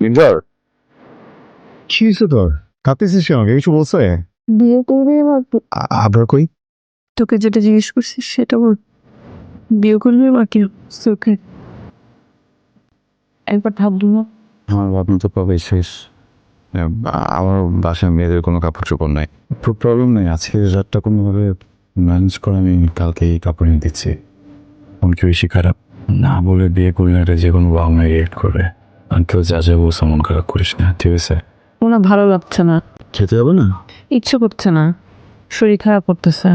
নির্ভর কি হয়েছে তোর? কাঁদতেছিস কেন? কে কিছু বলছে? বিয়ে করবি এবার? আবার কই? তোকে যেটা জিজ্ঞেস করছিস সেটা বল। বিয়ে করবি বা কি? তোকে একবার ভাববো না? আমার ভাবনা তো কবে শেষ। আমার বাসায় মেয়েদের কোনো কাপড় চোপড় নাই। প্রবলেম নেই, আজকে রাতটা কোনোভাবে ম্যানেজ করে আমি কালকেই কাপড় এনে দিচ্ছি। মন কি বেশি খারাপ? না বলে বিয়ে করলে এটা যে কোনো বাবা মায় রিয়েক্ট করবে। আঙ্কেল যা যা বলছে মন খারাপ করিস না, ঠিক আছে? ওনা ভালো লাগছে না, খেতে যাবে না? ইচ্ছে করছে না, শরীর খারাপ করতেছে।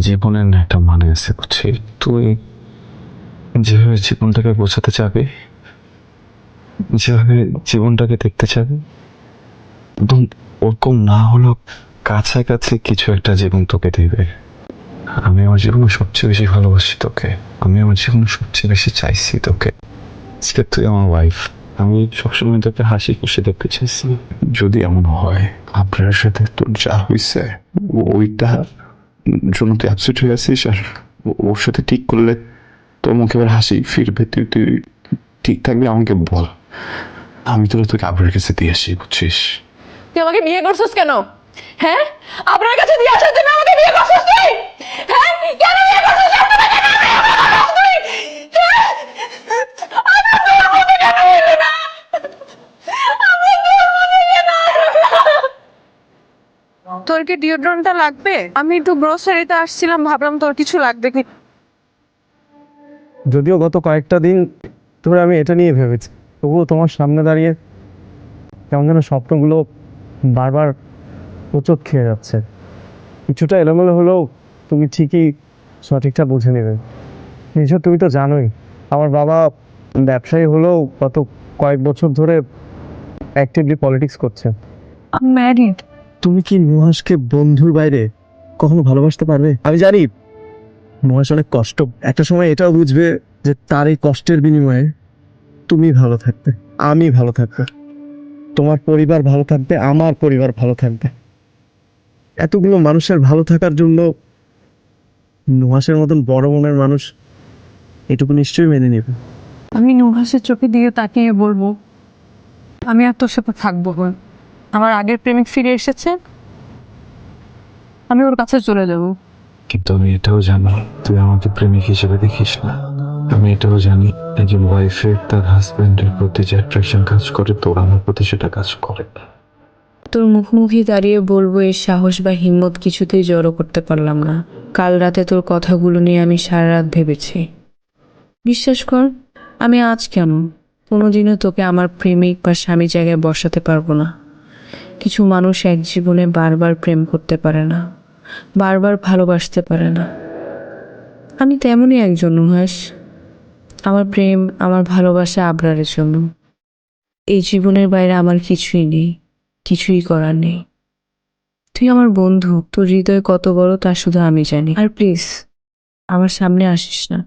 জীবনের না একটা মানে আছে বুঝছি, তুই যেভাবে জীবনটাকে বোঝাতে চাবি, যেভাবে জীবনটাকে দেখতে চাবি, একদম ওরকম না হলেও কাছাকাছি কিছু একটা জীবন তোকে দেবে। আমি আমার জীবনে সবচেয়ে বেশি ভালোবাসি তোকে, আমি আমার জীবনে সবচেয়ে বেশি চাইছি তোকে। আজকে তুই আমার ওয়াইফ, আমি সবসময় তোকে হাসি খুশি দেখতে চাইছি। যদি এমন হয় আপনার সাথে তোর যা হয়েছে ওইটা জন্য তুই অ্যাবসেন্ট হয়ে আছিস, আর ওর সাথে ঠিক করলে তোর মুখে এবার হাসি ফিরবে, তুই তুই ঠিক থাকবি আমাকে বল, আমি তোকে আপনার কাছে দিয়ে আসি, বুঝছিস? তুই আমাকে বিয়ে করছিস কেন? হ্যাঁ, আপনার কাছে দিয়ে আসার জন্য আমাকে বিয়ে করছিস তুই? হ্যাঁ, কেন বিয়ে করছিস? আপনারা কেন বিয়ে করছিস তুই? হ্যাঁ? আমার তোর মতো কেন হইলি না? আমার তোর মতো কেন হইলি না? তোর কি ডিওড্রেন্টটা লাগবে? আমি একটু গ্রোসারিতে আসছিলাম, ভাবলাম তোর কিছু লাগবে কি। যদিও গত কয়েকটা দিন ধরে আমি এটা নিয়ে ভেবেছি, তবুও তোমার সামনে দাঁড়িয়ে কেমন যেন স্বপ্নগুলো বারবার হোঁচট খেয়ে যাচ্ছে। কিছুটা এলোমেলো হলেও তুমি ঠিকই সঠিকটা বুঝে নেবে। নিশ্চয় তুমি তো জানোই আমার বাবা ব্যবসায়ী হলেও গত কয়েক বছর ধরে অ্যাক্টিভলি পলিটিক্স করছে। আমি ম্যারিড। তুমি কি নুহাসকে বন্ধুর বাইরে কখনো ভালোবাসতে পারবে? আমি জানি নুহাস অনেক কষ্ট, একটা সময় এটাও বুঝবে যে তার এই কষ্টের বিনিময়ে তুমি ভালো থাকবে, আমি ভালো থাকবো, তোমার পরিবার ভালো থাকবে, আমার পরিবার ভালো থাকবে। এতগুলো মানুষের ভালো থাকার জন্য নুহাসের মতন বড় মনের মানুষ এটুকু নিশ্চয়ই মেনে নেবে। আমি নুহাসের চোখে দিয়ে তাকিয়ে বলবো, আমি আর তোর সাথে থাকবো না। আমার আগের প্রেমিক ফিরে এসেছে, আমি ওর কাছে চলে যাবো। কিন্তু আমি এটাও জানি তুই আমাকে প্রেমিক হিসেবে দেখিস না। আমি এটাও জানি একজন ওয়াইফের তার হাজবেন্ডের প্রতি যে অ্যাট্রাকশন কাজ করে, তোর আমার প্রতি সেটা কাজ করে। তোর মুখোমুখি দাঁড়িয়ে বলবো এই সাহস বা হিম্মত কিছুতেই জড়ো করতে পারলাম না। কাল রাতে তোর কথাগুলো নিয়ে আমি সারা রাত ভেবেছি। বিশ্বাস কর, আমি আজ কেন কোনোদিনও তোকে আমার প্রেমিক বা স্বামী জায়গায় বসাতে পারবো না। কিছু মানুষ এক জীবনে বারবার প্রেম করতে পারে না, বারবার ভালোবাসতে পারে না। আমি তেমনই একজন নুহাস। আমার প্রেম, আমার ভালোবাসা আবরারের জন্য। এই জীবনের বাইরে আমার কিছুই নেই, কিছুই করার নেই। তুই আমার বন্ধু, তোর হৃদয় কত বড় তা শুধু আমি জানি। আর প্লিজ আমার সামনে আসিস না।